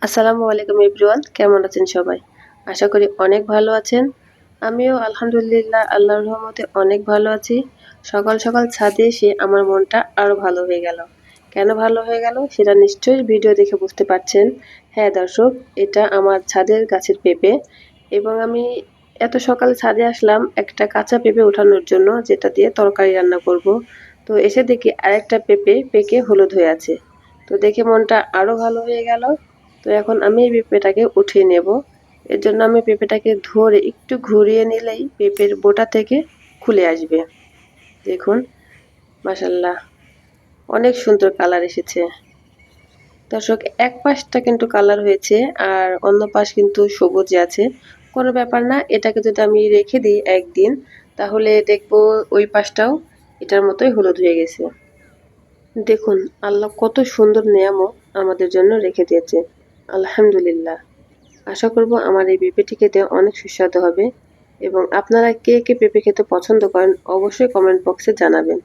আসসালামু আলাইকুম এভরিওয়ান, কেমন আছেন সবাই? আশা করি অনেক ভালো আছেন। আমিও আলহামদুলিল্লাহ আল্লাহর রহমতে অনেক ভালো আছি। সকাল সকাল ছাদে এসে আমার মনটা আরো ভালো হয়ে গেল। কেন ভালো হয়ে গেল সেটা নিশ্চয়ই ভিডিও দেখে বুঝতে পারছেন। হ্যাঁ দর্শক, এটা আমার ছাদের গাছের পেঁপে এবং আমি এত সকালে ছাদে আসলাম একটা কাঁচা পেঁপে ওঠানোর জন্য, যেটা দিয়ে তরকারি রান্না করব। তো এসে দেখি আরেকটা পেঁপে পেকে হলুদ হয়ে আছে। তো দেখে মনটা আরো ভালো হয়ে গেল। তো এখন আমি এই পেঁপেটাকে উঠিয়ে নেব। এর জন্য আমি পেঁপেটাকে ধরে একটু ঘুরিয়ে নিলেই পেঁপের বোটা থেকে খুলে আসবে। দেখুন, মাশাল্লাহ, অনেক সুন্দর কালার এসেছে। দর্শক, এক পাশটা কিন্তু কালার হয়েছে আর অন্য পাশ কিন্তু সবুজে আছে। কোনো ব্যাপার না, এটাকে যদি আমি রেখে দিই একদিন, তাহলে দেখবো ওই পাশটাও এটার মতোই হলুদ হয়ে গেছে। দেখুন, আল্লাহ কত সুন্দর নিয়ামত আমাদের জন্য রেখে দিয়েছে। আলহামদুলিল্লাহ। আশা করব আমার এই পেঁপেটি খেতে অনেক সুস্বাদু হবে এবং আপনারা কে কে পেঁপে খেতে পছন্দ করেন অবশ্যই কমেন্ট বক্সে জানাবেন।